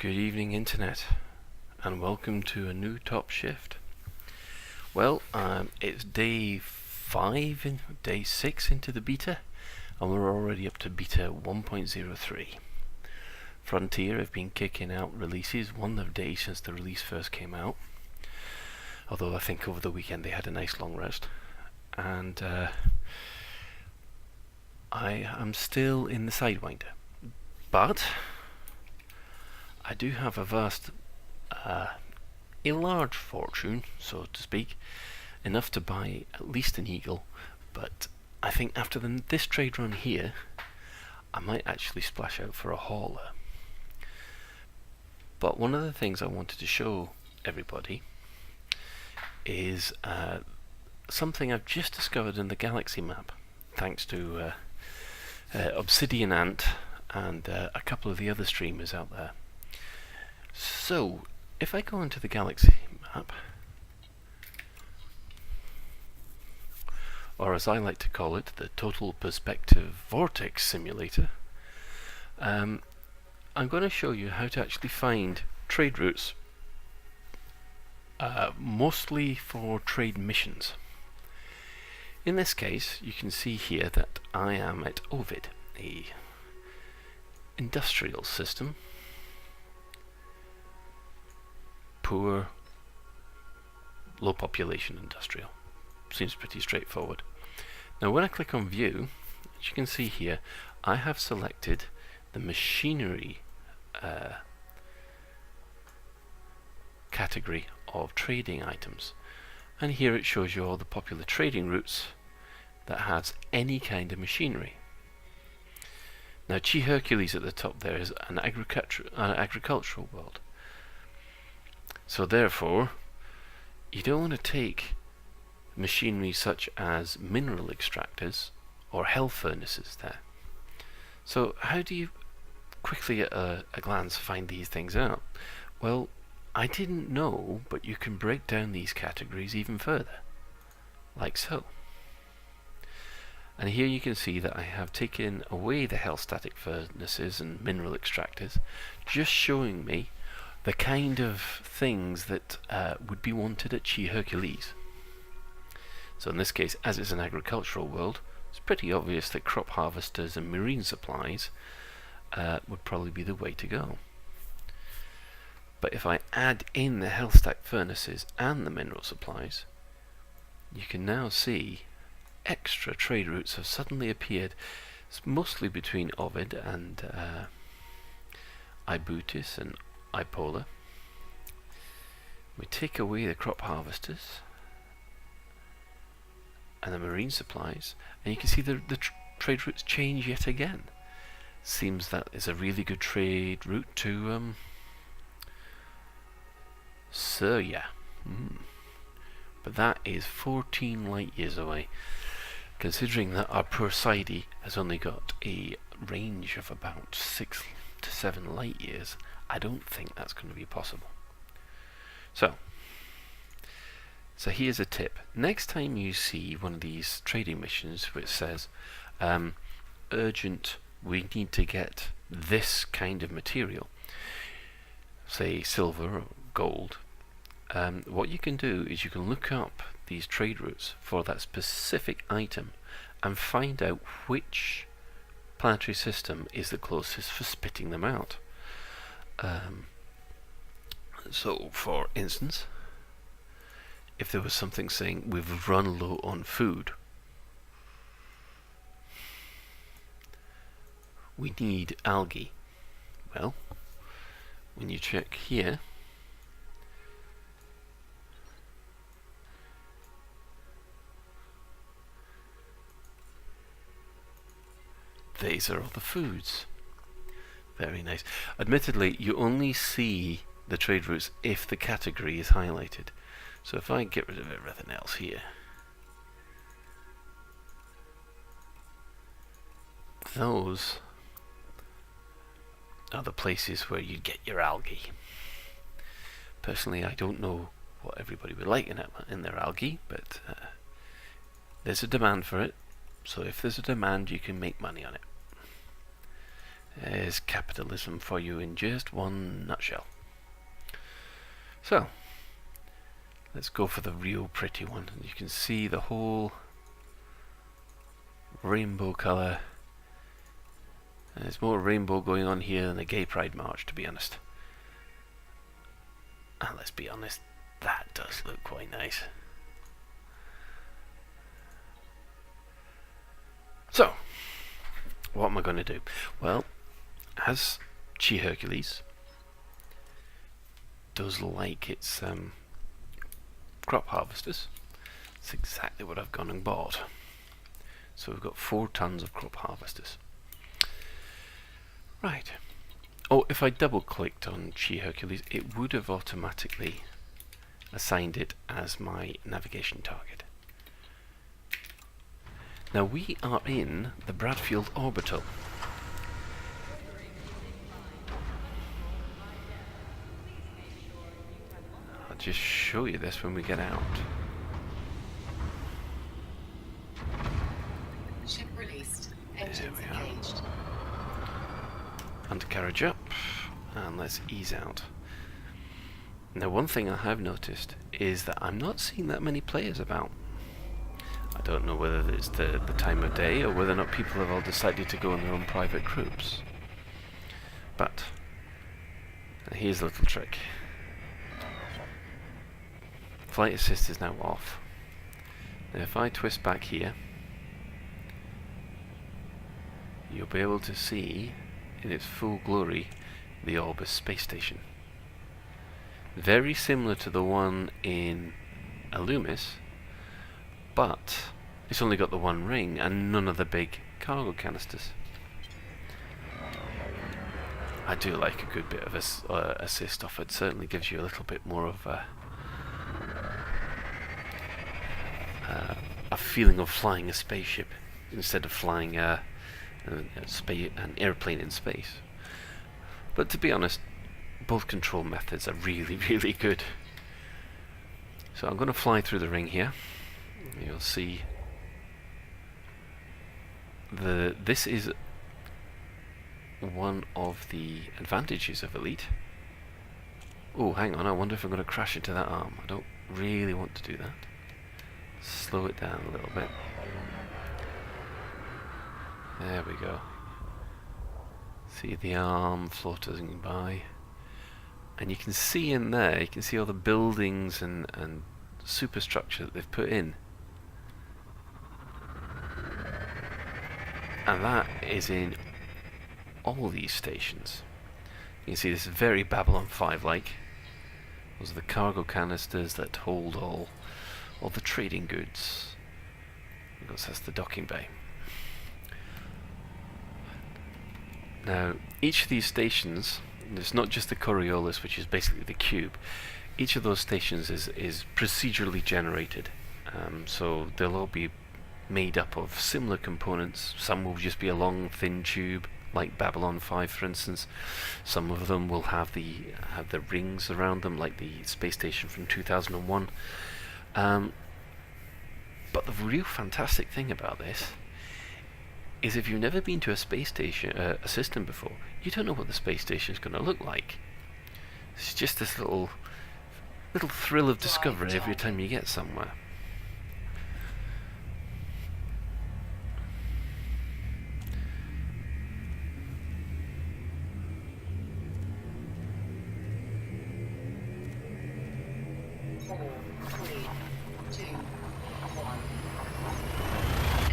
Good evening, Internet, and welcome to a new Top Shift. Well, it's day 6 into the beta, and we're already up to beta 1.03. Frontier have been kicking out releases one a day since the release first came out, although I think over the weekend they had a nice long rest. And I am still in the Sidewinder, but I do have a large fortune, so to speak, enough to buy at least an Eagle, but I think after this trade run here, I might actually splash out for a hauler. But one of the things I wanted to show everybody is something I've just discovered in the Galaxy map, thanks to Obsidian Ant and a couple of the other streamers out there. So, if I go into the Galaxy map, or as I like to call it, the Total Perspective Vortex Simulator, I'm going to show you how to actually find trade routes, mostly for trade missions. In this case, you can see here that I am at Ovid, a industrial system. Poor, low population industrial. Seems pretty straightforward. Now when I click on view, as you can see here, I have selected the machinery category of trading items, and here it shows you all the popular trading routes that has any kind of machinery. Now Chi Hercules at the top there is an agricultural world. So therefore, you don't want to take machinery such as mineral extractors or hell furnaces there. So how do you quickly at a glance find these things out? Well, I didn't know, but you can break down these categories even further, like so. And here you can see that I have taken away the hell static furnaces and mineral extractors, just showing me the kind of things that would be wanted at Chi Hercules. So in this case, as it's an agricultural world, it's pretty obvious that crop harvesters and marine supplies would probably be the way to go. But if I add in the hellstack furnaces and the mineral supplies, you can now see extra trade routes have suddenly appeared. It's mostly between Ovid and Ibutis and Ipola. We take away the crop harvesters and the marine supplies, and you can see the trade routes change yet again. Seems that is a really good trade route to Surya. But that is 14 light years away, considering that our poor Sidey has only got a range of about 6 to 7 light years. I don't think that's going to be possible. So here's a tip. Next time you see one of these trading missions which says urgent, we need to get this kind of material, say silver or gold, what you can do is you can look up these trade routes for that specific item and find out which planetary system is the closest for spitting them out. So for instance, if there was something saying we've run low on food, we need algae. Well, when you check here, these are all the foods. Very nice. Admittedly, you only see the trade routes if the category is highlighted. So if I get rid of everything else here, those are the places where you get your algae. Personally, I don't know what everybody would like in their algae, but there's a demand for it. So if there's a demand, you can make money on it. There's capitalism for you in just one nutshell. So, let's go for the real pretty one. You can see the whole rainbow colour. And there's more rainbow going on here than a gay pride march, to be honest. And let's be honest, that does look quite nice. So, what am I going to do? Well, as Chi Hercules does like its crop harvesters, it's exactly what I've gone and bought. So we've got 4 tons of crop harvesters. Right. Oh, if I double clicked on Chi Hercules, it would have automatically assigned it as my navigation target. Now we are in the Bradfield orbital. I'll just show you this when we get out. Ship released. There Engines we are. engaged. Undercarriage up, and let's ease out. Now one thing I have noticed is that I'm not seeing that many players about. I don't know whether it's the time of day or whether or not people have all decided to go in their own private groups. But here's a little trick. Flight assist is now off. Now if I twist back here, you'll be able to see in its full glory the Orbis space station. Very similar to the one in Illumis, but it's only got the one ring and none of the big cargo canisters. I do like a good bit of assist off. It certainly gives you a little bit more of a feeling of flying a spaceship instead of flying an airplane in space. But to be honest, both control methods are really, really good. So I'm going to fly through the ring here. You'll see this is one of the advantages of Elite. Oh, hang on, I wonder if I'm going to crash into that arm. I don't really want to do that. Slow it down a little bit. There we go. See the arm floating by. And you can see in there, you can see all the buildings and superstructure that they've put in. And that is in all these stations. You can see this is very Babylon 5-like. Those are the cargo canisters that hold all the trading goods. Because that's the docking bay. Now, each of these stations, it's not just the Coriolis, which is basically the cube. Each of those stations is procedurally generated. So they'll all be made up of similar components. Some will just be a long, thin tube, like Babylon 5, for instance. Some of them will have the rings around them, like the space station from 2001. But the real fantastic thing about this is if you've never been to a space station, a system before, you don't know what the space station is going to look like. It's just this little thrill of discovery every time you get somewhere.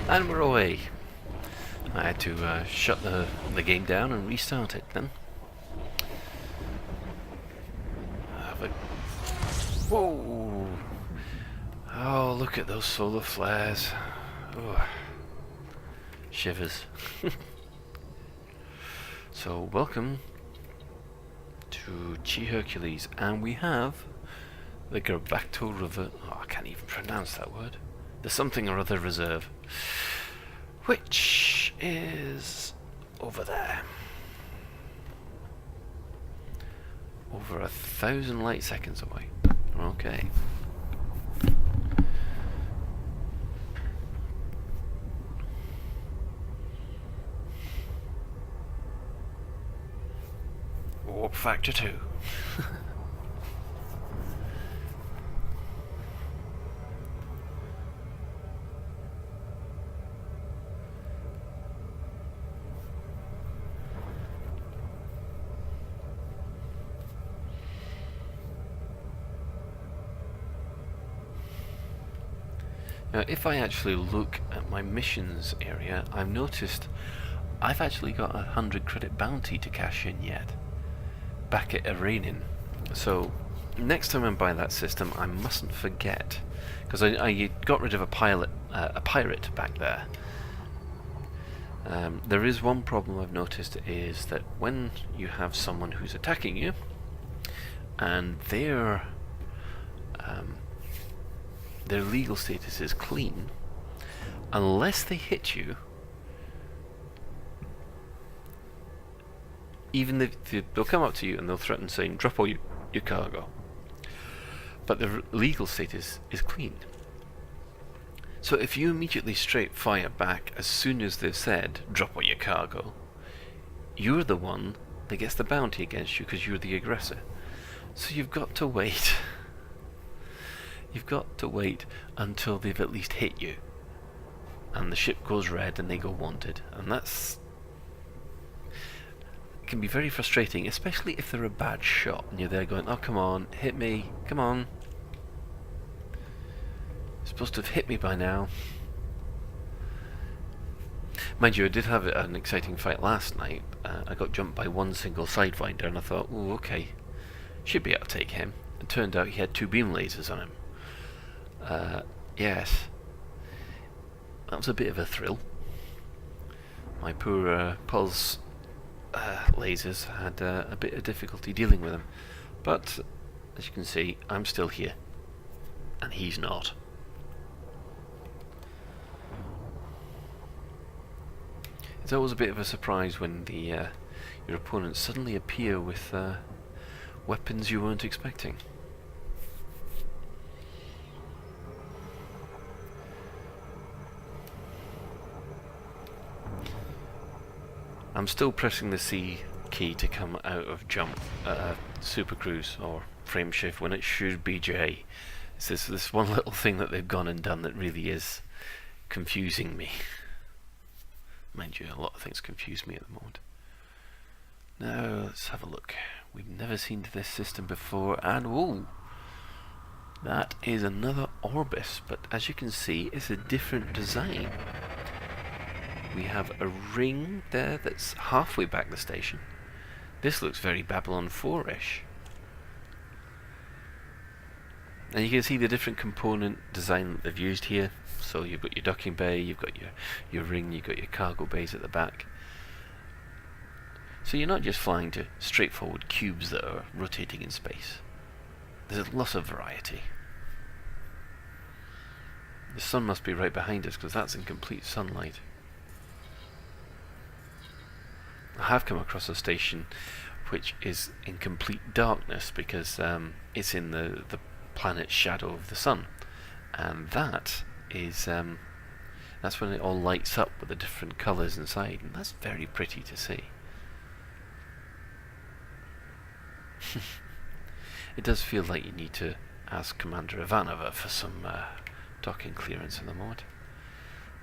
And we're away. I had to shut the game down and restart it then. Whoa! Oh, look at those solar flares. Oh. Shivers. So, welcome to Chi Hercules, and we have the Galactic River. Oh, I can't even pronounce that word. The something or other reserve, which is over there, over 1,000 light seconds away. Okay. warp factor 2. Now, if I actually look at my missions area, I've noticed I've actually got 100 credit bounty to cash in yet, back at Iranian. So, next time I buy that system, I mustn't forget, because I got rid of a pirate back there. There is one problem I've noticed, is that when you have someone who's attacking you, and their legal status is clean, unless they hit you, even they'll come up to you and they'll threaten saying, drop all your cargo. But their legal status is clean. So if you immediately straight fire back as soon as they've said, drop all your cargo, you're the one that gets the bounty against you because you're the aggressor. So you've got to wait. You've got to wait until they've at least hit you. And the ship goes red and they go wanted. And that's... can be very frustrating, especially if they're a bad shot and you're there going, oh come on, hit me, come on. You're supposed to have hit me by now. Mind you, I did have an exciting fight last night. I got jumped by one single sidewinder and I thought, oh okay, should be able to take him. It turned out he had 2 beam lasers on him. Yes, that was a bit of a thrill. My poor pulse lasers had a bit of difficulty dealing with them, but as you can see, I'm still here, and he's not. It's always a bit of a surprise when your opponents suddenly appear with weapons you weren't expecting. I'm still pressing the C key to come out of jump, super cruise or frame shift when it should be J. It's this one little thing that they've gone and done that really is confusing me. Mind you, a lot of things confuse me at the moment. Now let's have a look. We've never seen this system before, and ooh, that is another Orbis, but as you can see, it's a different design. We have a ring there that's halfway back the station. This looks very Babylon 4-ish. And you can see the different component design that they've used here. So you've got your docking bay, you've got your ring, you've got your cargo bays at the back. So you're not just flying to straightforward cubes that are rotating in space. There's lots of variety. The sun must be right behind us because that's in complete sunlight. I have come across a station which is in complete darkness because it's in the planet's shadow of the sun, and that is that's when it all lights up with the different colours inside, and that's very pretty to see. It does feel like you need to ask Commander Ivanova for some docking clearance at the moment.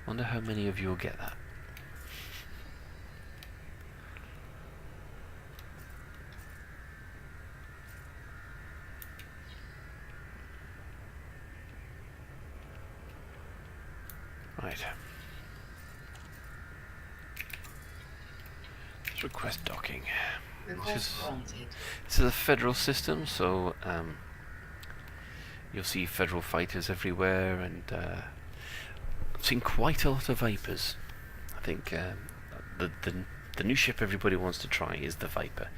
Wonder how many of you will get that. Right. Let's request docking. This is a federal system, so you'll see federal fighters everywhere, and I've seen quite a lot of Vipers. I think the new ship everybody wants to try is the Viper.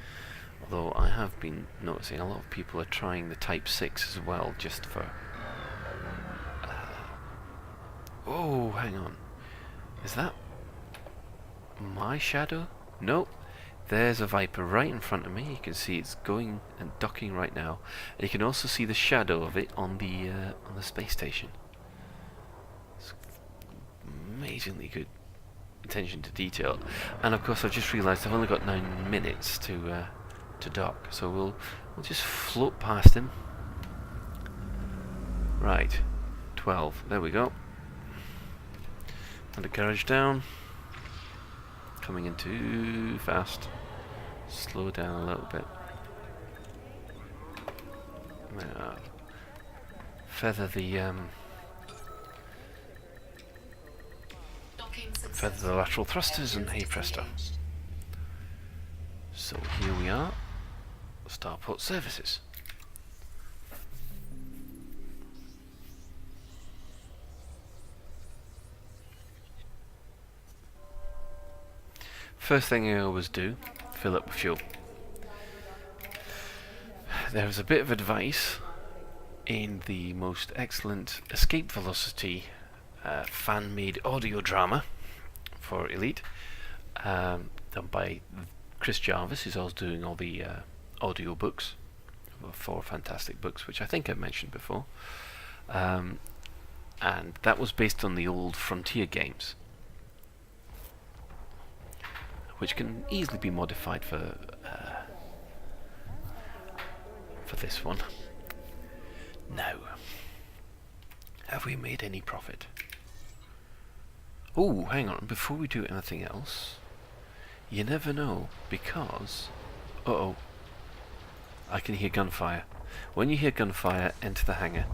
Although I have been noticing a lot of people are trying the Type 6 as well, just for... oh, hang on. Is that my shadow? Nope. There's a Viper right in front of me. You can see it's going and docking right now, and you can also see the shadow of it on the space station. It's amazingly good attention to detail. And of course, I've just realised I've only got 9 minutes to to dock. So we'll just float past him. Right, 12. There we go. And the carriage down. Coming in too fast. Slow down a little bit. Feather the lateral thrusters, and hey presto. So here we are. Starport services. First thing I always do, fill up with fuel. There's a bit of advice in the most excellent escape velocity fan-made audio drama for Elite, done by Chris Jarvis, who's also doing all the audio books, 4 fantastic books, which I think I've mentioned before. And that was based on the old Frontier games, which can easily be modified for this one. Now, have we made any profit? Oh, hang on, before we do anything else, you never know, because uh-oh, I can hear gunfire. When you hear gunfire, enter the hangar.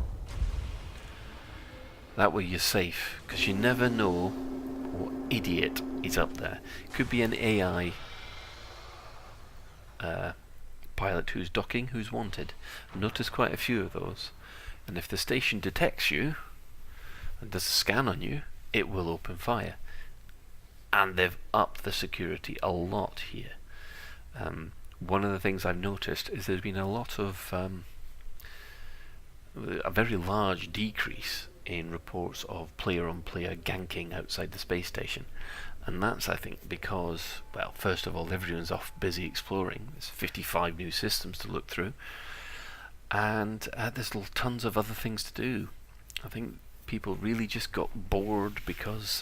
That way you're safe, because you never know what idiot is up there. Could be an AI pilot who's docking, who's wanted. Notice quite a few of those. And if the station detects you and does a scan on you, it will open fire. And they've upped the security a lot here. One of the things I've noticed is there's been a lot of a very large decrease in reports of player-on-player ganking outside the space station. And that's, I think, because, well, first of all, everyone's off busy exploring. There's 55 new systems to look through. And there's tons of other things to do. I think people really just got bored because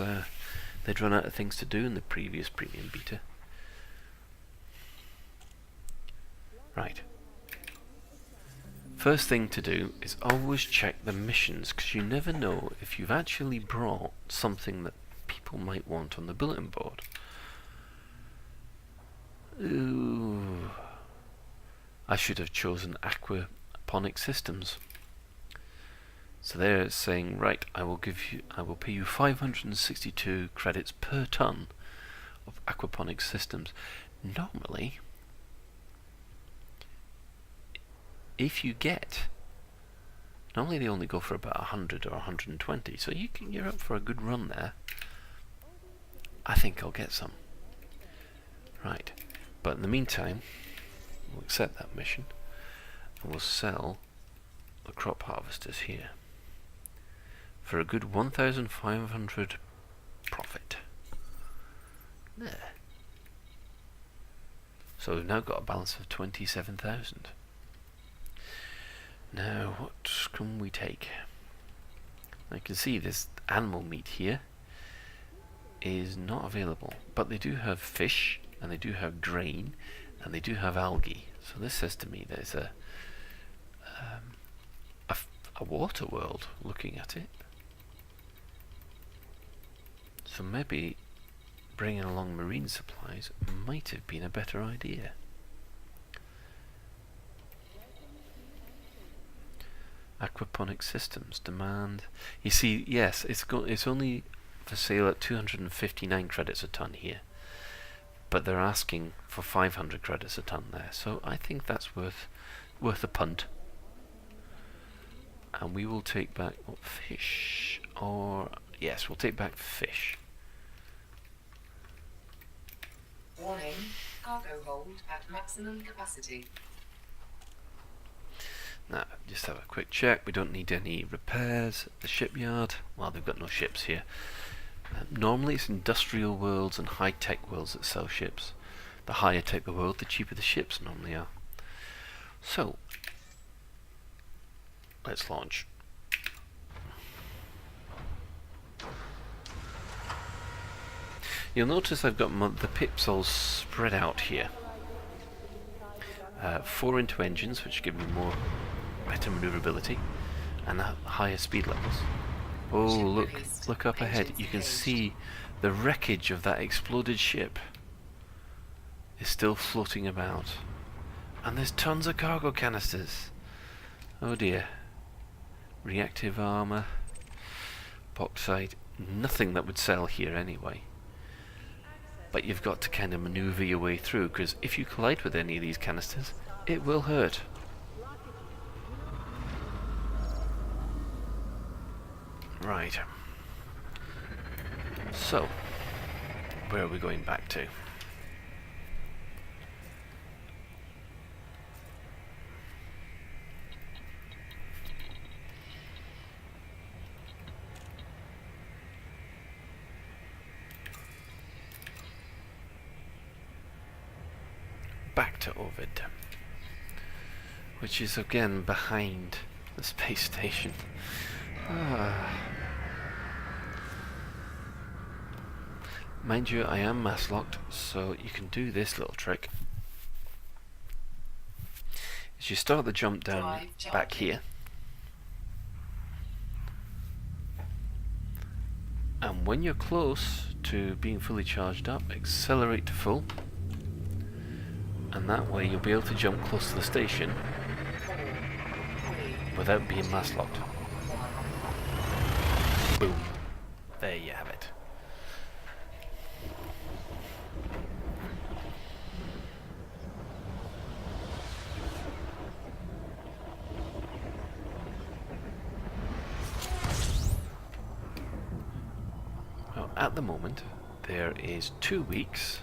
they'd run out of things to do in the previous premium beta. Right. First thing to do is always check the missions, because you never know if you've actually brought something that people might want on the bulletin board. Ooh. I should have chosen aquaponic systems. So they're saying, right, I will pay you 562 credits per ton of aquaponic systems. Normally, if you get, normally they only go for about 100 or 120, so you're up for a good run there. I think I'll get some. Right, but in the meantime, we'll accept that mission, and we'll sell the crop harvesters here for a good 1,500 profit. There. So we've now got a balance of 27,000. Now, what can we take? I can see this animal meat here is not available, but they do have fish, and they do have grain, and they do have algae. So this says to me there's a water world looking at it. So maybe bringing along marine supplies might have been a better idea. Aquaponic systems demand. You see, yes, it's only for sale at 259 credits a ton here, but they're asking for 500 credits a ton there. So I think that's worth a punt. And we will take back fish, or yes, we'll take back fish. Warning, cargo hold at maximum capacity. Now, just have a quick check. We don't need any repairs at the shipyard. Well, they've got no ships here. Normally it's industrial worlds and high-tech worlds that sell ships. The higher tech the world, the cheaper the ships normally are. So, let's launch. You'll notice I've got the pips all spread out here. 4 into engines, which give me better maneuverability, and higher speed levels. Oh, look up ahead. You can see the wreckage of that exploded ship is still floating about. And there's tons of cargo canisters. Oh dear. Reactive armor, bauxite, nothing that would sell here anyway. But you've got to kind of maneuver your way through, because if you collide with any of these canisters, it will hurt. Right. So, where are we going back to? Back to Ovid, which is again behind the space station. Mind you, I am mass locked, so you can do this little trick. As you start the jump down back here, and when you're close to being fully charged up, accelerate to full, and that way you'll be able to jump close to the station without being mass locked. Boom. There you have it. Well, at the moment there is 2 weeks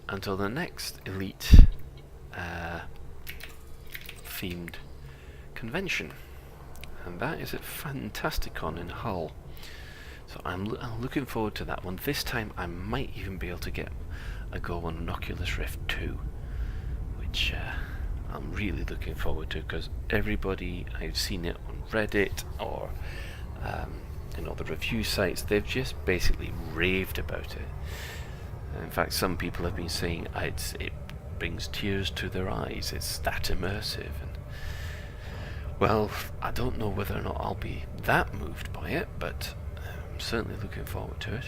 until the next elite themed convention, and that is at Fantasticon in Hull. So I'm looking forward to that one. This time I might even be able to get a go on an Oculus Rift 2, which I'm really looking forward to, because everybody I've seen it on Reddit or the review sites, they've just basically raved about it. In fact, some people have been saying it brings tears to their eyes, it's that immersive. And, well, I don't know whether or not I'll be that moved by it, but I'm certainly looking forward to it.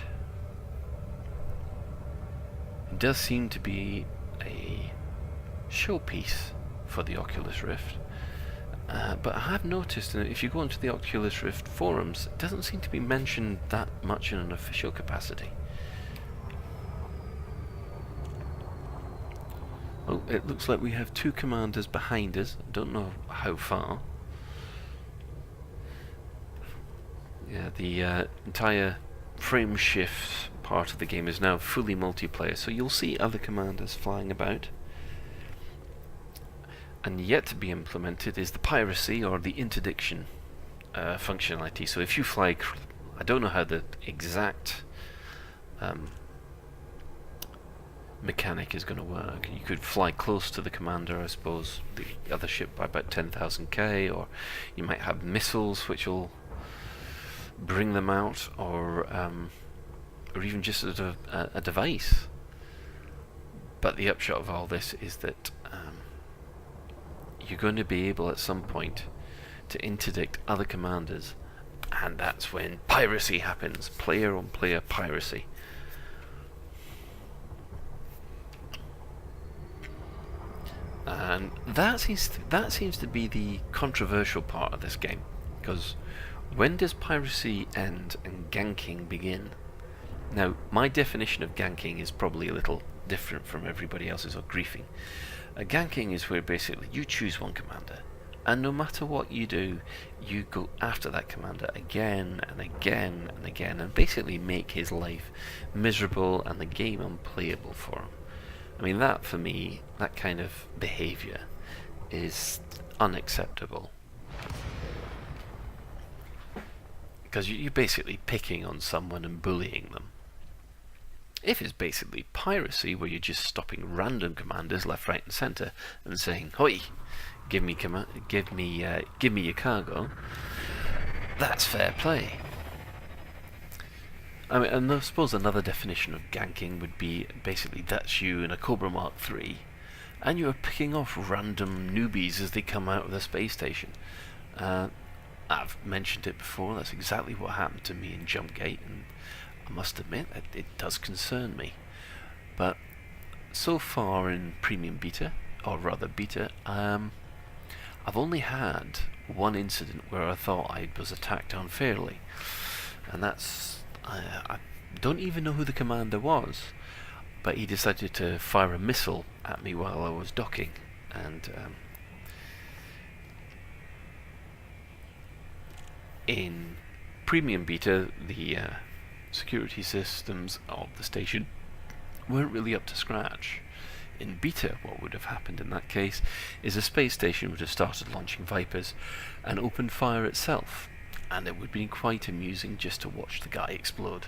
It does seem to be a showpiece for the Oculus Rift, but I have noticed that if you go onto the Oculus Rift forums, it doesn't seem to be mentioned that much in an official capacity. Well, it looks like we have 2 commanders behind us. I don't know how far. Yeah, the entire frame shift part of the game is now fully multiplayer, so you'll see other commanders flying about. And yet to be implemented is the piracy or the interdiction functionality. So if you fly, I don't know how the exact mechanic is going to work. You could fly close to the commander, I suppose, the other ship by about 10,000 K, or you might have missiles which will bring them out, or even just as a device. But the upshot of all this is that you're going to be able at some point to interdict other commanders, and that's when piracy happens, player on player piracy. And that seems to be the controversial part of this game, because when does piracy end and ganking begin? Now, my definition of ganking is probably a little different from everybody else's, or griefing. Ganking is where basically you choose one commander, and no matter what you do, you go after that commander again and again and again, and basically make his life miserable and the game unplayable for him. I mean, that for me, that kind of behaviour is unacceptable, because you're basically picking on someone and bullying them. If it's basically piracy, where you're just stopping random commanders left, right, and centre and saying, "Hoi, give me your cargo," that's fair play. I mean, and I suppose another definition of ganking would be basically that's you in a Cobra Mark III, and you are picking off random newbies as they come out of the space station. I've mentioned it before, that's exactly what happened to me in Jumpgate, and I must admit that it does concern me. But so far in Premium Beta, or rather Beta, I've only had one incident where I thought I was attacked unfairly, and that's I don't even know who the commander was, but he decided to fire a missile at me while I was docking, and in Premium Beta the security systems of the station weren't really up to scratch. In Beta, what would have happened in that case is a space station would have started launching Vipers and opened fire itself, and it would have been quite amusing just to watch the guy explode.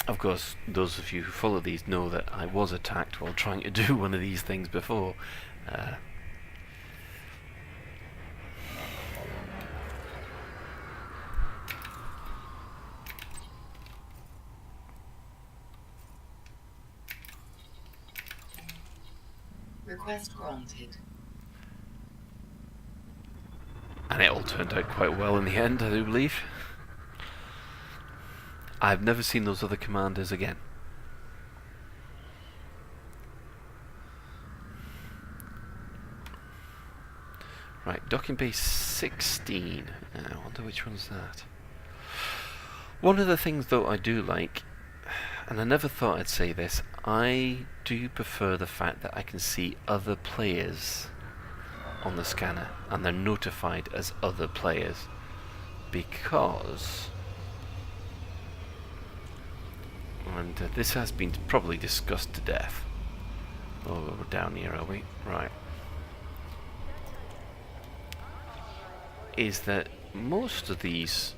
Of course, those of you who follow these know that I was attacked while trying to do one of these things before. Request granted. And it all turned out quite well in the end, I do believe. I've never seen those other commanders again. Right, docking base 16. I wonder which one's that. One of the things though I do like, and I never thought I'd say this, I do prefer the fact that I can see other players on the scanner, and they're notified as other players, because, and this has been probably discussed to death. Oh, we're down here, are we? Right. Is that most of these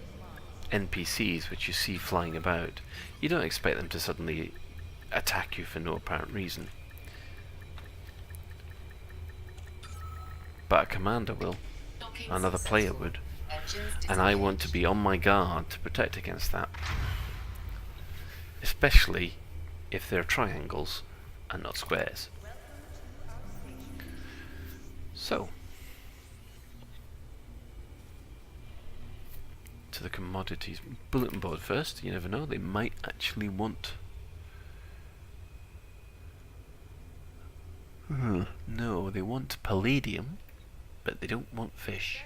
NPCs which you see flying about, you don't expect them to suddenly attack you for no apparent reason. But a commander will, another player would, and I want to be on my guard to protect against that. Especially if they're triangles and not squares. So, to the commodities bulletin board first. You never know, they might actually want... no, they want palladium, but they don't want fish.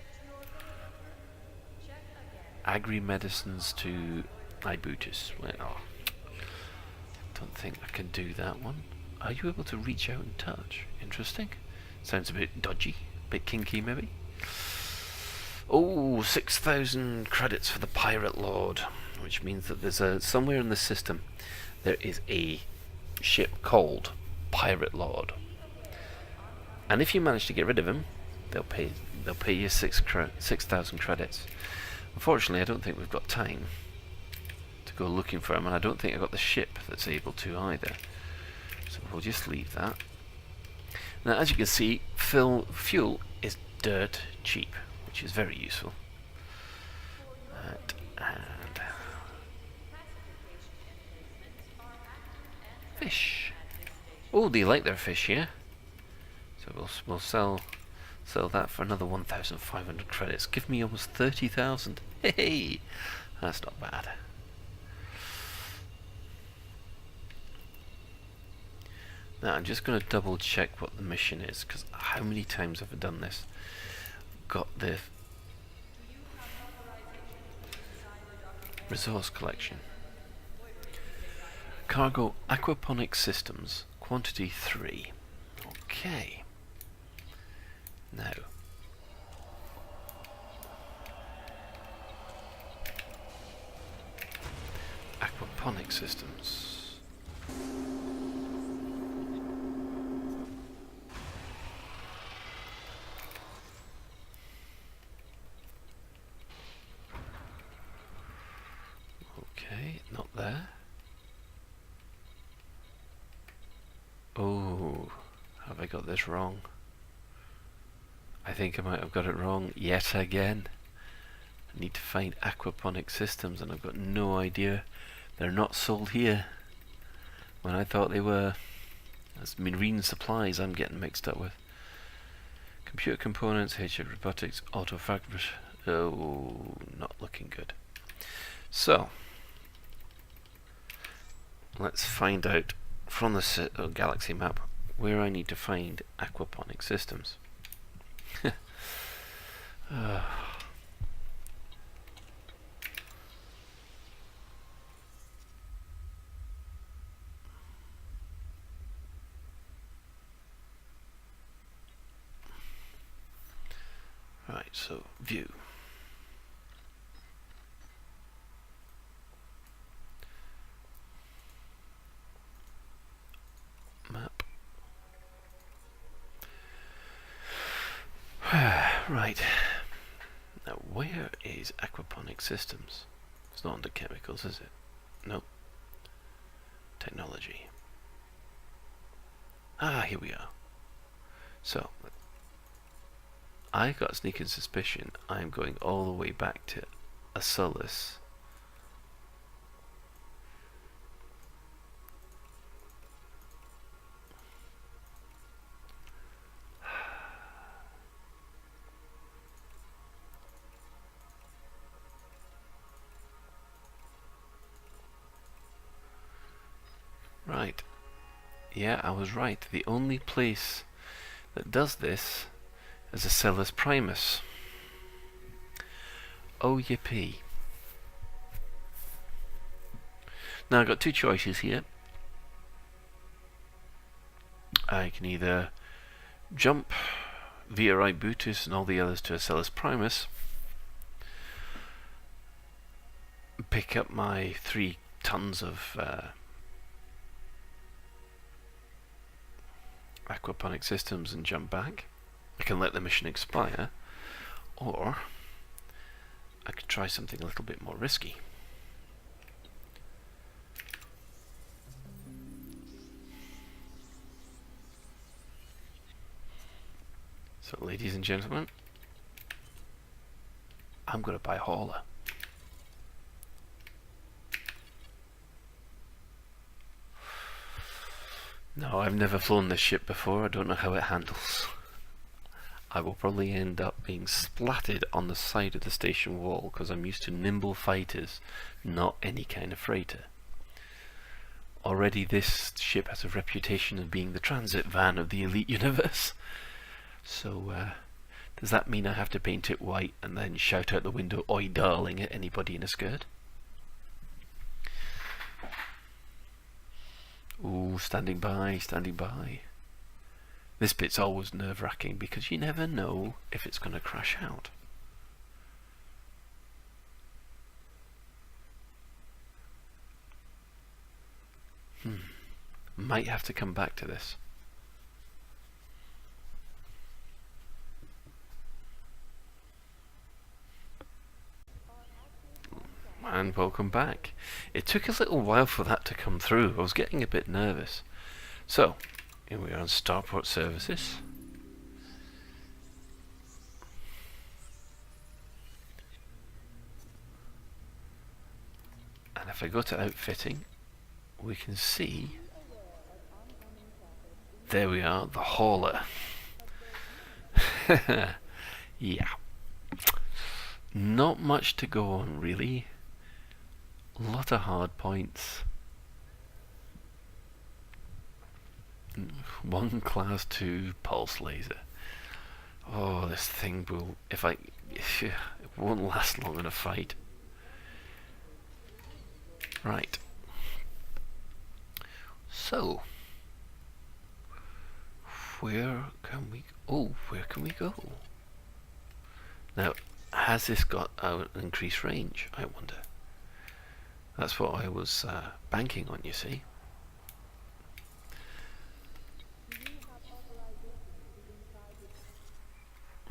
Agri-medicines to Ibutus. Well, don't think I can do that one. Are you able to reach out and touch? Interesting. Sounds a bit dodgy, a bit kinky maybe. Oh, 6,000 credits for the Pirate Lord, which means that there's somewhere in the system there is a ship called Pirate Lord, and if you manage to get rid of him, they'll pay you 6,000 credits. Unfortunately, I don't think we've got time to go looking for him, and I don't think I've got the ship that's able to either. So we'll just leave that. Now, as you can see, fuel is dirt cheap, which is very useful. And fish. Oh, they like their fish here. So we'll sell that for another 1,500 credits. Give me almost 30,000. Hey, that's not bad. Now I'm just going to double check what the mission is, because how many times have I done this? Got the resource collection. Cargo aquaponic systems, quantity 3. Okay. Now, aquaponic systems. Okay, not there. Oh, have I got this wrong? I think I might have got it wrong yet again. I need to find aquaponic systems, and I've got no idea. They're not sold here when I thought they were. That's marine supplies I'm getting mixed up with. Computer components, HF robotics, auto factories. Oh, not looking good. So, let's find out from the galaxy map where I need to find aquaponic systems. Right, so view. Map. Right. Now, where is aquaponic systems? It's not under chemicals, is it? No. Technology. Ah, here we are. So, I got a sneaking suspicion I'm going all the way back to Asulus. Right. Yeah, I was right. The only place that does this is Asulus Primus. Oh yippee. Now I've got two choices here. I can either jump via Bounties and all the others to Asulus Primus, pick up my 3 tons of aquaponic systems and jump back. I can let the mission expire, or I could try something a little bit more risky. So, ladies and gentlemen, I'm going to buy a hauler. No, I've never flown this ship before. I don't know how it handles. I will probably end up being splatted on the side of the station wall because I'm used to nimble fighters, not any kind of freighter. Already this ship has a reputation of being the transit van of the elite universe. So, does that mean I have to paint it white and then shout out the window, "Oi darling," at anybody in a skirt? Ooh, standing by, standing by. This bit's always nerve-wracking because you never know if it's going to crash out. Might have to come back to this. And welcome back. It took a little while for that to come through. I was getting a bit nervous. So, here we are on Starport Services. And if I go to outfitting, we can see, there we are, the hauler. Yeah. Not much to go on, really. A lot of hard points. 1 class 2 pulse laser. Oh, this thing will, it won't last long in a fight. Right. So, where can we go? Now, has this got an increased range, I wonder? That's what I was banking on, you see.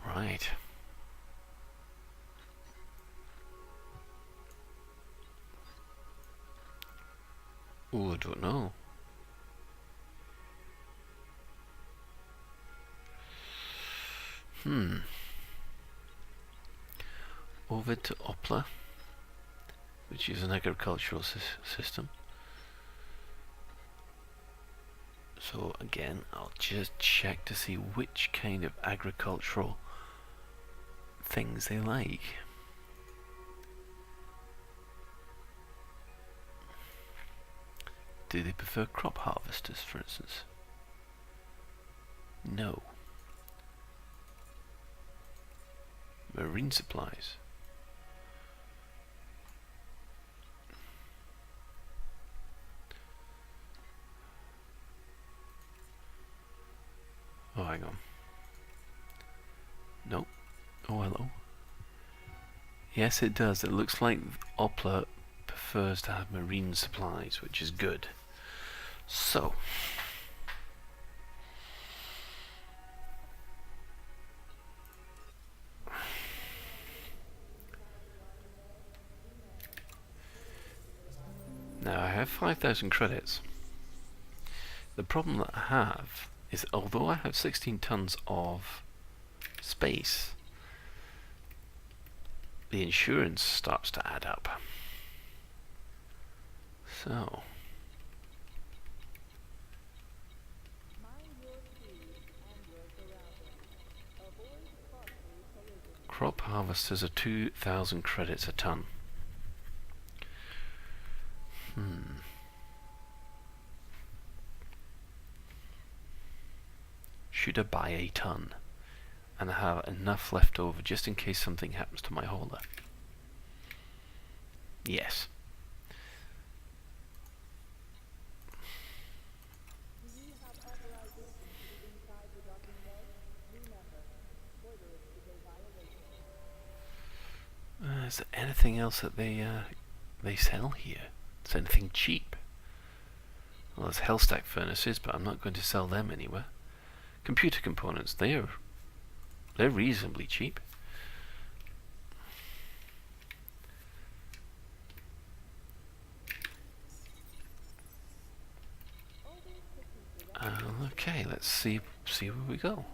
Right. Oh, I don't know. Over to Opla, which is an agricultural system. So again, I'll just check to see which kind of agricultural things they like. Do they prefer crop harvesters, for instance? No. Marine supplies. Oh, hang on. Nope. Oh, hello. Yes, it does. It looks like Opla prefers to have marine supplies, which is good. So, now I have 5,000 credits. The problem that I have is, although I have 16 tons of space, the insurance starts to add up. So, crop harvesters are 2,000 credits a ton. Should I buy a ton and have enough left over just in case something happens to my hauler? Yes. Is there anything else that they sell here? Is there anything cheap? Well, there's Hellstack furnaces, but I'm not going to sell them anywhere. Computer components, they're reasonably cheap. Okay, let's see where we go.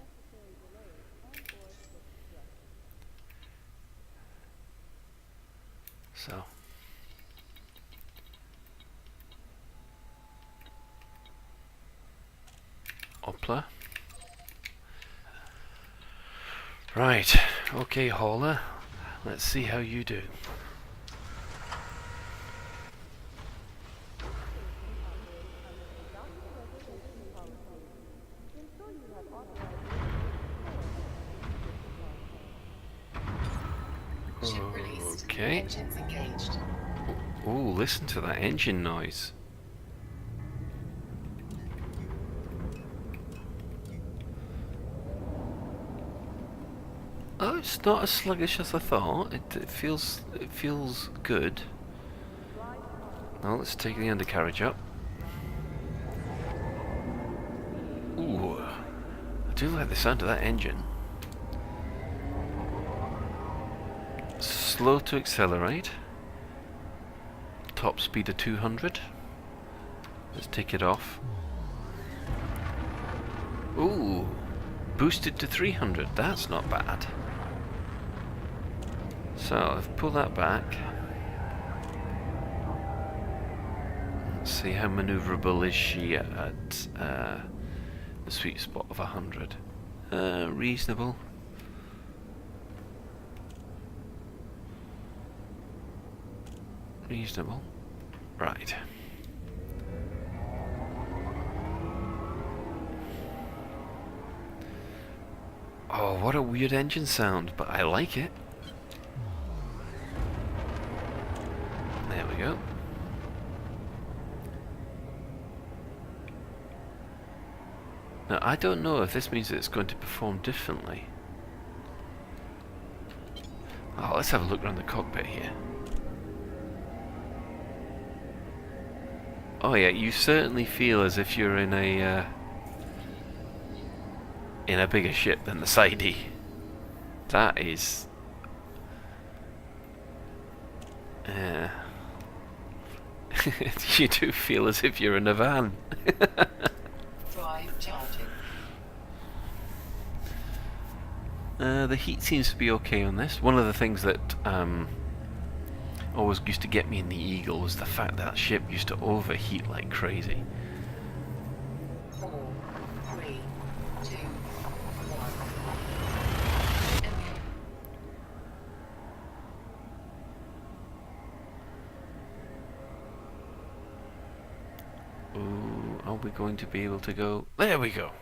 So, Opla. Right, okay, hauler. Let's see how you do. Ship released. Okay. Engines engaged. Oh, listen to that engine noise. Oh, it's not as sluggish as I thought. It feels good. Now let's take the undercarriage up. Ooh, I do like the sound of that engine. Slow to accelerate. Top speed of 200. Let's take it off. Ooh, boosted to 300. That's not bad. So I've pulled that back. Let's see how maneuverable is she at the sweet spot of 100. Reasonable. Reasonable. Right. Oh, what a weird engine sound, but I like it. There we go. Now, I don't know if this means that it's going to perform differently. Oh, let's have a look around the cockpit here. Oh yeah, you certainly feel as if you're in a bigger ship than the Sidey. That is... you do feel as if you're in a van. Drive charging. The heat seems to be okay on this. One of the things that always used to get me in the Eagle was the fact that ship used to overheat like crazy. 4, 3, 2, 1. Ooh, are we going to be able to go? There we go.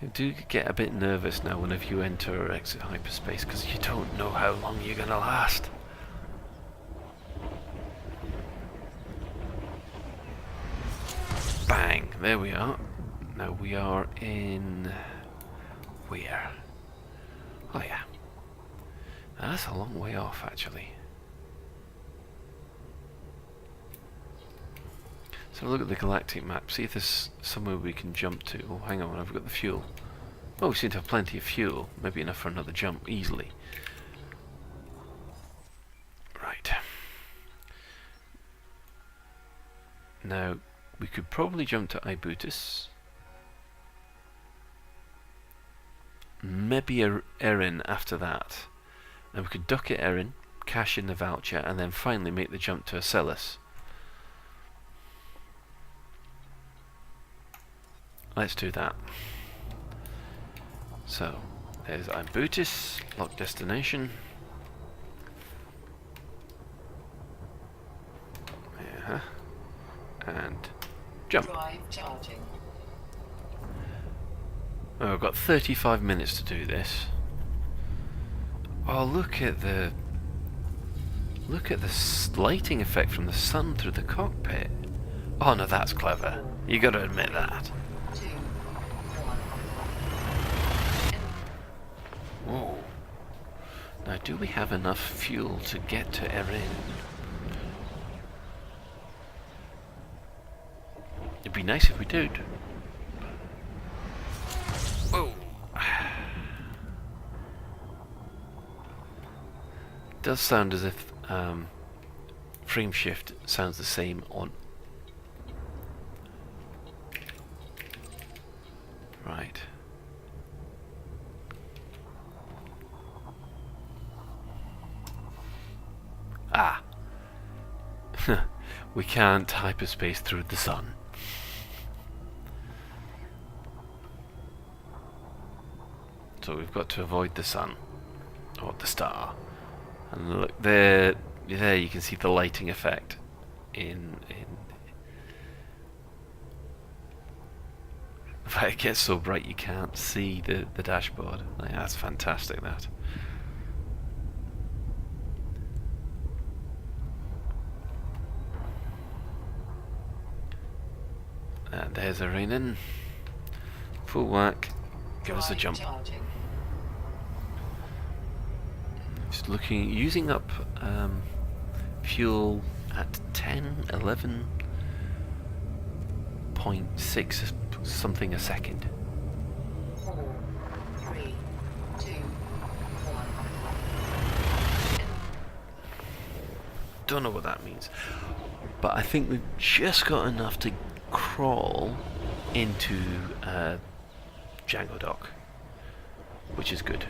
You do get a bit nervous now whenever you enter or exit hyperspace because you don't know how long you're going to last. Bang! There we are. Now we are in... where? Oh yeah. Now that's a long way off actually. So look at the galactic map, see if there's somewhere we can jump to. Oh, hang on, I've got the fuel. Oh, we seem to have plenty of fuel. Maybe enough for another jump, easily. Right. Now, we could probably jump to Ibutis. Maybe Erin after that. And we could duck at Erin, cash in the voucher, and then finally make the jump to Acellus. Let's do that. So, there's Ibutis, lock destination. Yeah. And jump. Drive charging. Oh, I've got 35 minutes to do this. Oh, look at the lighting effect from the sun through the cockpit. Oh no, that's clever. You got to admit that. 2, 1. Whoa. Now, do we have enough fuel to get to Erin? It'd be nice if we did. Whoa. Does sound as if frame shift sounds the same on. Right. Ah. We can't hyperspace through the sun. So we've got to avoid the sun. Or the star. And look, there you can see the lighting effect in it gets so bright you can't see the dashboard. Like, that's fantastic, that. And there's a rain-in. Full whack. Give us a jump. Charging. Just looking, using up fuel at 11.6 something a second. 4, 3, 2, 1. Don't know what that means, but I think we've just got enough to crawl into Django Dock, which is good.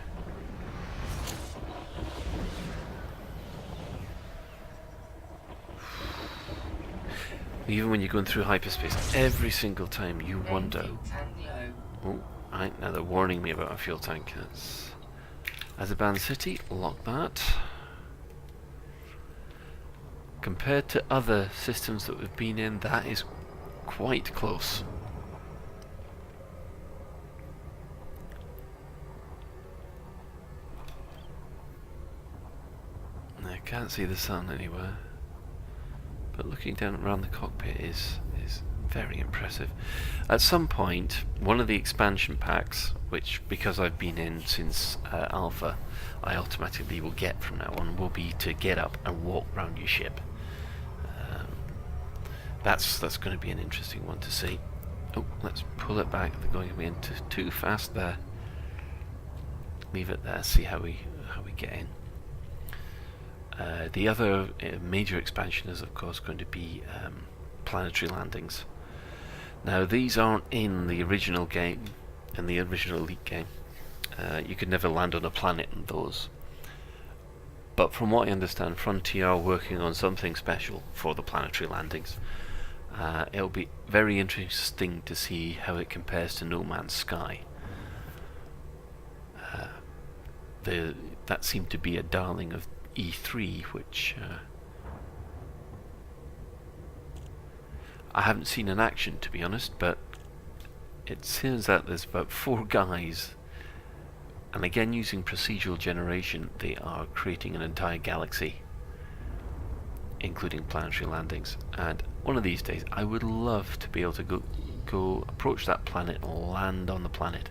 Even when you're going through hyperspace, every single time you wonder. Oh, right, now they're warning me about a fuel tank. That's Azerbaijan City, lock that. Compared to other systems that we've been in, that is quite close. I can't see the sun anywhere. But looking down around the cockpit is very impressive. At some point, one of the expansion packs, which because I've been in since Alpha, I automatically will get from now on, will be to get up and walk around your ship. That's going to be an interesting one to see. Oh, let's pull it back. They're going into too fast there. Leave it there. See how we get in. The other major expansion is, of course, going to be planetary landings. Now, these aren't in the original game, in the original Elite game. You could never land on a planet in those. But from what I understand, Frontier are working on something special for the planetary landings. It'll be very interesting to see how it compares to No Man's Sky. That seemed to be a darling of E3, which I haven't seen in action, to be honest, but it seems that there's about 4 guys, and again using procedural generation, they are creating an entire galaxy, including planetary landings. And one of these days I would love to be able to go approach that planet and land on the planet.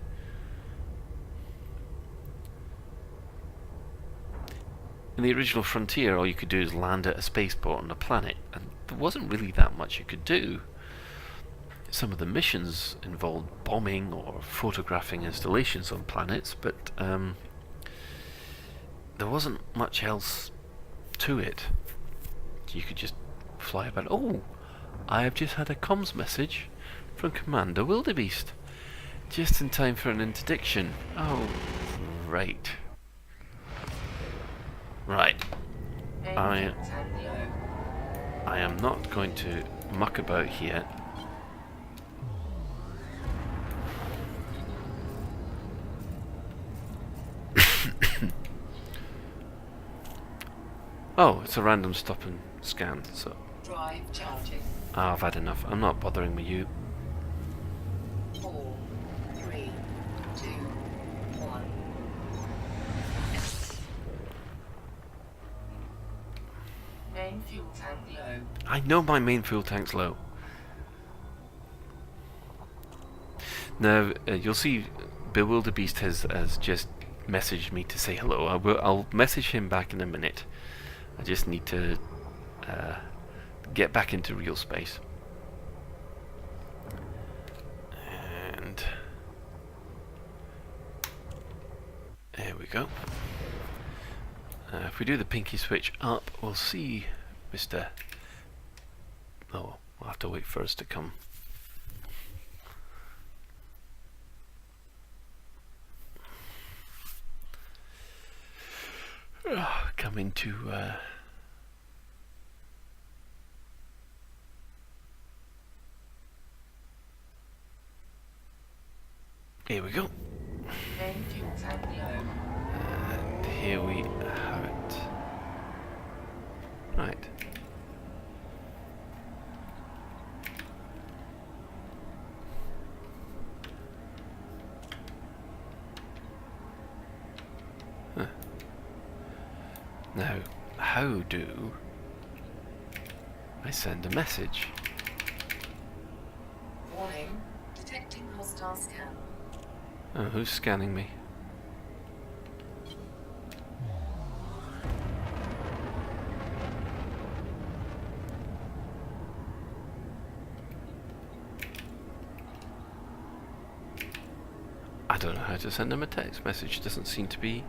In the original Frontier, all you could do is land at a spaceport on a planet, and there wasn't really that much you could do. Some of the missions involved bombing or photographing installations on planets, but there wasn't much else to it. You could just fly about. Oh, I have just had a comms message from Commander Wildebeest, just in time for an interdiction. Oh, great. Right. I am not going to muck about here. Oh, it's a random stop and scan, so... Drive charging. I've had enough. I'm not bothering with you. 4, 3, 2, 1. Main fuel tank low. I know my main fuel tank's low. Now, you'll see Bill Wildebeest has just messaged me to say hello. I'll message him back in a minute. I just need to get back into real space. And there we go. If we do the pinky switch up, we'll see Mr. Oh, we'll have to wait for us to come. Come into here we go. Main fuel tank low. And here we have it. Right. Huh. Now, how do I send a message? Warning. Detecting hostile scan. Oh, who's scanning me? I don't know how to send him a text message. Doesn't seem to be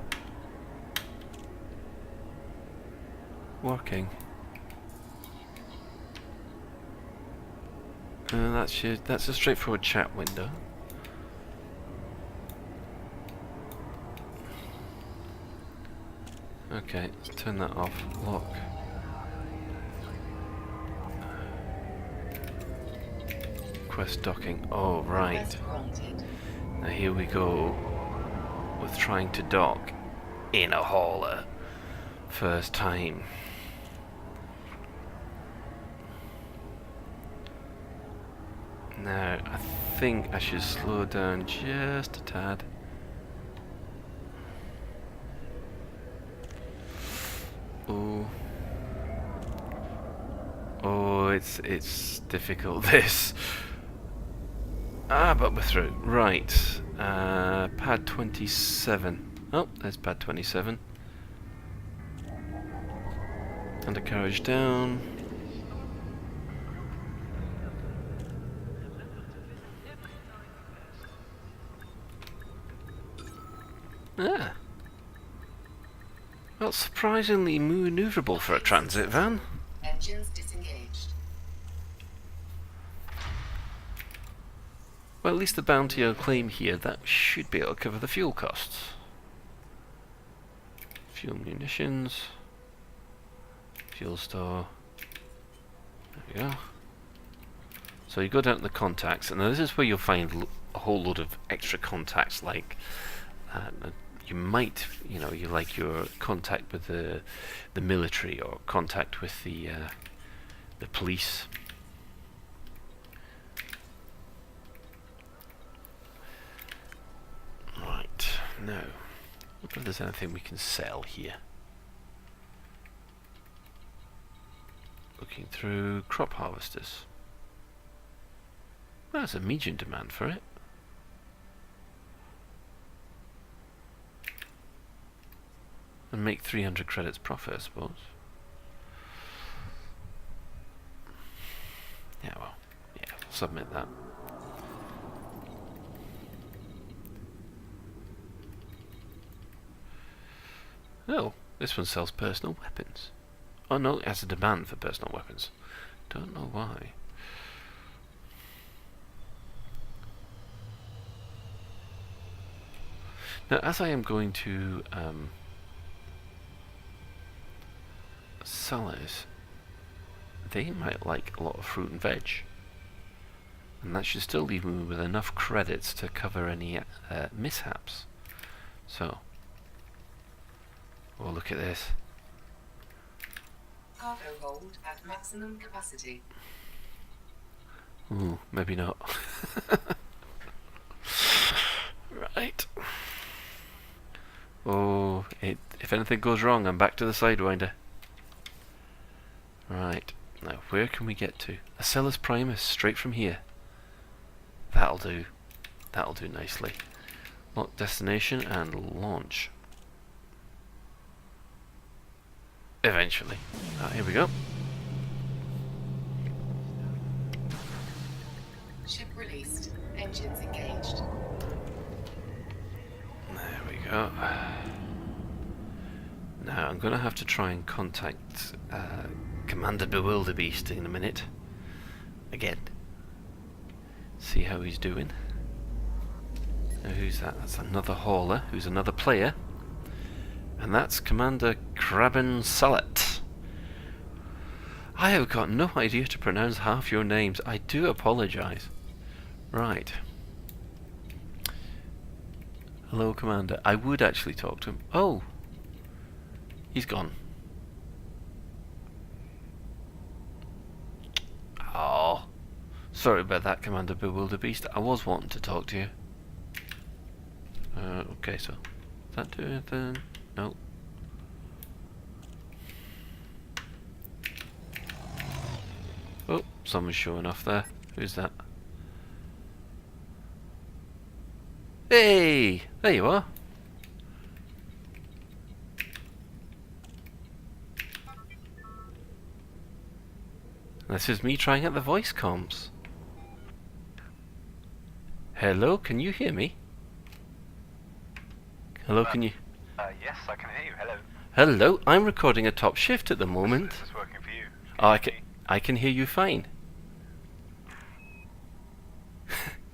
working. That's a straightforward chat window. Okay, let's turn that off. Lock. Quest docking. Oh, right. Request granted. Now here we go with trying to dock in a hauler. First time. Now, I think I should slow down just a tad. Oh. Oh, it's difficult, this. Ah, but we're through. Right. Pad 27. Oh, there's pad 27. Undercarriage down. Ah. Well, surprisingly maneuverable for a transit van. Engines disengaged. Well, at least the bounty will claim here that should be able to cover the fuel costs. Fuel munitions. Fuel store. There we go. So you go down to the contacts, and this is where you'll find a whole load of extra contacts, like you might, you like your contact with the military, or contact with the police. Right, now, I wonder if there's anything we can sell here. Looking through crop harvesters. Well, there's a medium demand for it. And make 300 credits profit, I suppose. Yeah, well, yeah, submit that. Oh, this one sells personal weapons. Oh no, it has a demand for personal weapons. Don't know why. Now, as I am going to sell it, they might like a lot of fruit and veg. And that should still leave me with enough credits to cover any mishaps. So, oh, look at this. Cargo hold at maximum capacity. Ooh, maybe not. Right. Oh, if anything goes wrong, I'm back to the Sidewinder. Right. Now, where can we get to? Acellus Primus, straight from here. That'll do. That'll do nicely. Lock destination and launch. Eventually. Here we go. Ship released. Engines engaged. There we go. Now I'm going to have to try and contact Commander Bewilderbeast in a minute. Again. See how he's doing. Now who's that? That's another hauler, who's another player. And that's Commander Krabben Salat. I have got no idea to pronounce half your names. I do apologise. Right. Hello, Commander. I would actually talk to him. Oh! He's gone. Oh. Sorry about that, Commander Bewilderbeast. I was wanting to talk to you. Okay, so... Does that do anything? No. Oh, someone's showing off there. Who's that? Hey! There you are. This is me trying out the voice comms. Hello, can you hear me? Hello, can you... Yes, I can hear you. Hello. Hello, I'm recording a top shift at the moment. This is working for you. Oh, I can hear you fine.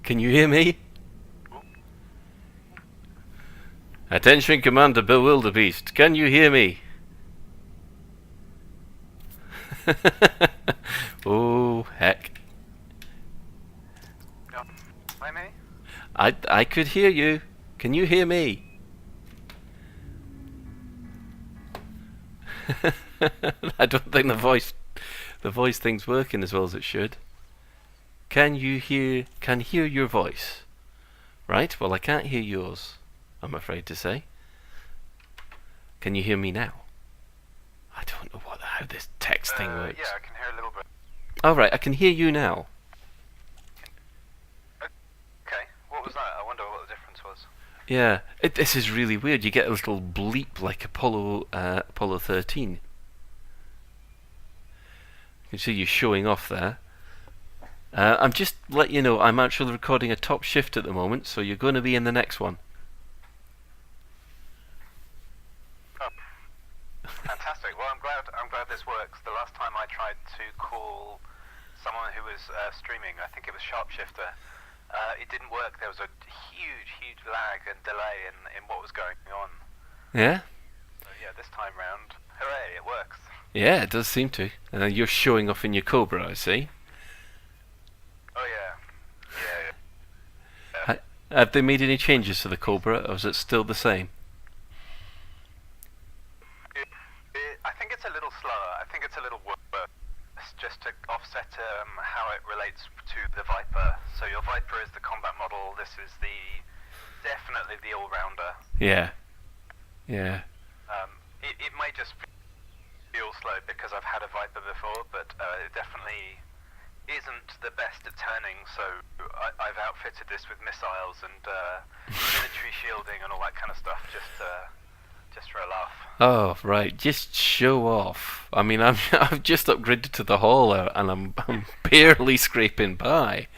Can you hear me? Attention, Commander Bewilderbeast. Can you hear me? Oh, heck. Hi, me? I could hear you. Can you hear me? I don't think the voice thing's working as well as it should. Can hear your voice? Right, well I can't hear yours, I'm afraid to say. Can you hear me now? I don't know how this text thing works. Yeah, I can hear a little bit. Alright, I can hear you now. Okay, what was that? I wonder what the difference was. Yeah, this is really weird. You get a little bleep like Apollo 13. You can see you showing off there. I'm just letting you know I'm actually recording a top shift at the moment, so you're going to be in the next one. Oh, fantastic. Well, I'm glad this works. The last time I tried to call someone who was streaming, I think it was Sharpshifter, it didn't work. There was a huge lag and delay in what was going on. Yeah? So yeah, this time round, hooray, it works. Yeah, it does seem to. You're showing off in your Cobra, I see. Have they made any changes to the Cobra, or is it still the same? I think it's a little slower. I think it's a little worse, just to offset how it relates to the Viper. So your Viper is the combat model. This is definitely the all-rounder. Yeah. Yeah. It may just feel slow because I've had a Viper before, but it definitely isn't the best at turning. So I've outfitted this with missiles and military shielding and all that kind of stuff, just for a laugh. Oh, right. Just show off. I mean, I've just upgraded to the hauler, and I'm barely scraping by.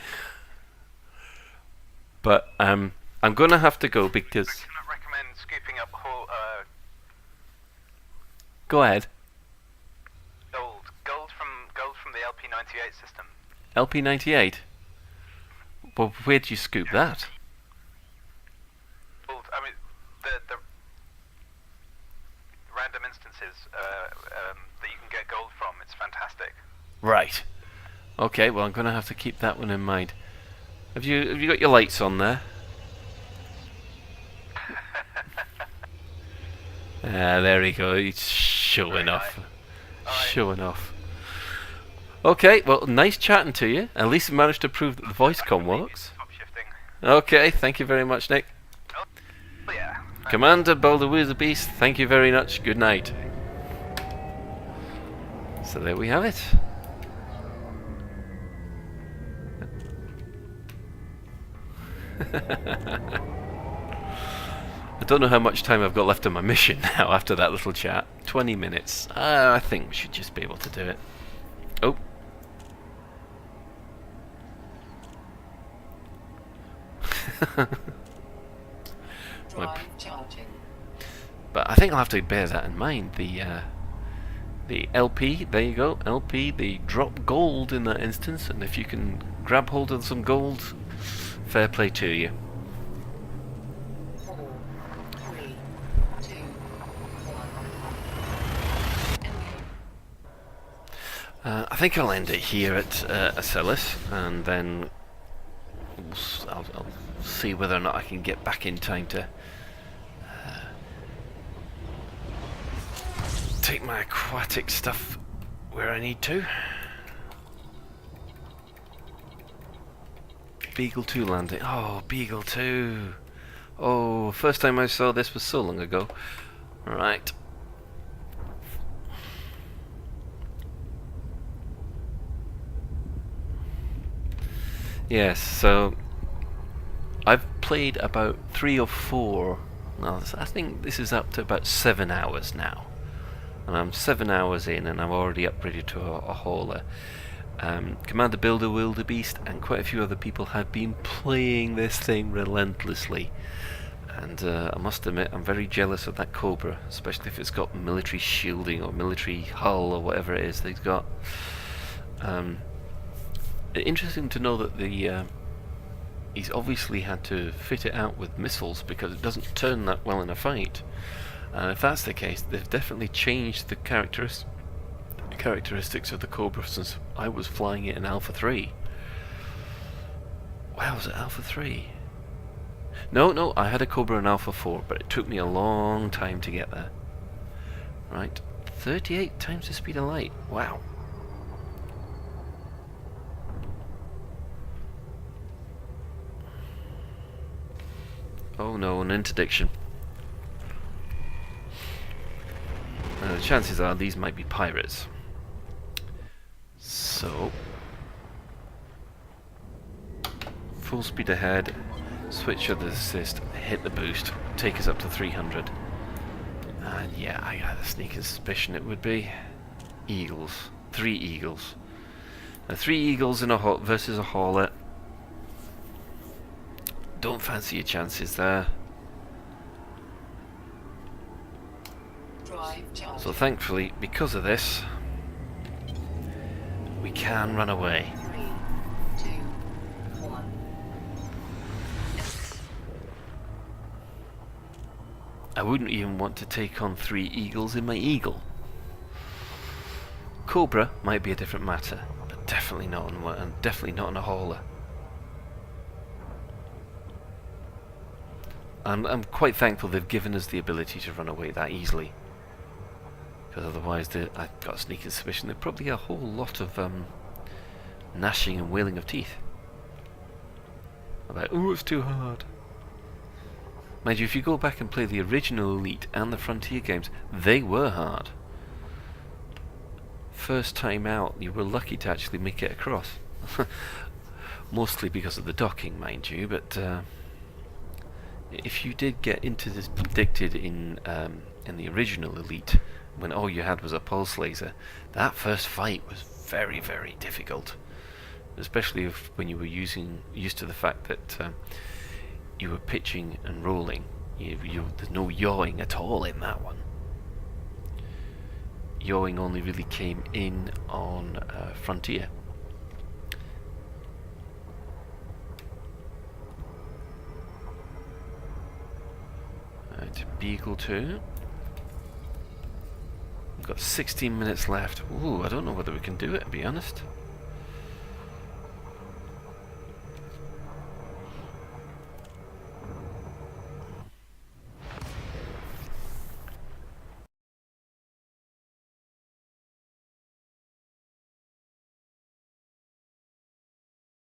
But I'm gonna have to go because. I cannot recommend scooping up Go ahead. gold from the LP98 system. LP98. Well, where'd you scoop that? Gold, I mean, the random instances that you can get gold from. It's fantastic. Right. Okay. Well, I'm gonna have to keep that one in mind. Have you got your lights on there? There we go. He's showing off. Showing off. Okay, well, nice chatting to you. At least we managed to prove that the voice comm works. Okay, thank you very much, Nick. Oh, yeah. Commander Boulder the Beast, thank you very much. Good night. So there we have it. I don't know how much time I've got left on my mission now after that little chat. 20 minutes. I think we should just be able to do it. Oh. Drive charging. But I think I'll have to bear that in mind. The LP, there you go, LP, they drop gold in that instance, and if you can grab hold of some gold, fair play to you. 4, 3, 2, 1. I think I'll end it here at Acellus, and then I'll see whether or not I can get back in time to take my aquatic stuff where I need to. Beagle 2 landing. Oh, Beagle 2. Oh, first time I saw this was so long ago. Right. Yes, so I've played about 3 or 4. No, I think this is up to about 7 hours now. And I'm 7 hours in, and I'm already upgraded to a hauler. Commander Builder Wildebeest and quite a few other people have been playing this thing relentlessly. And I must admit, I'm very jealous of that Cobra, especially if it's got military shielding or military hull or whatever it is they've got. Interesting to know that he's obviously had to fit it out with missiles because it doesn't turn that well in a fight. And if that's the case, they've definitely changed the characteristics of the Cobra since I was flying it in Alpha 3. Wow, was it Alpha 3? No, I had a Cobra in Alpha 4, but it took me a long time to get there. Right, 38 times the speed of light. Wow. Oh no, an interdiction. The chances are these might be pirates. So, full speed ahead, switch to the assist, hit the boost, take us up to 300. And yeah, I got a sneaking suspicion it would be eagles. 3 eagles. Now 3 eagles in a versus a hauler. Don't fancy your chances there. So thankfully, because of this, we can run away. 3, 2, 1. I wouldn't even want to take on 3 eagles in my eagle. Cobra might be a different matter, but definitely not on a hauler. I'm quite thankful they've given us the ability to run away that easily. Because otherwise, I've got a sneaking suspicion there'd probably be a whole lot of gnashing and wailing of teeth. About, oh, it's too hard. Mind you, if you go back and play the original Elite and the Frontier games, they were hard. First time out, you were lucky to actually make it across. Mostly because of the docking, mind you, but if you did get into this predicted in the original Elite, when all you had was a pulse laser, that first fight was very, very difficult. Especially when you were used to the fact that you were pitching and rolling. There's no yawing at all in that one. Yawing only really came in on Frontier. To Beagle 2. We've got 16 minutes left. Ooh, I don't know whether we can do it, to be honest.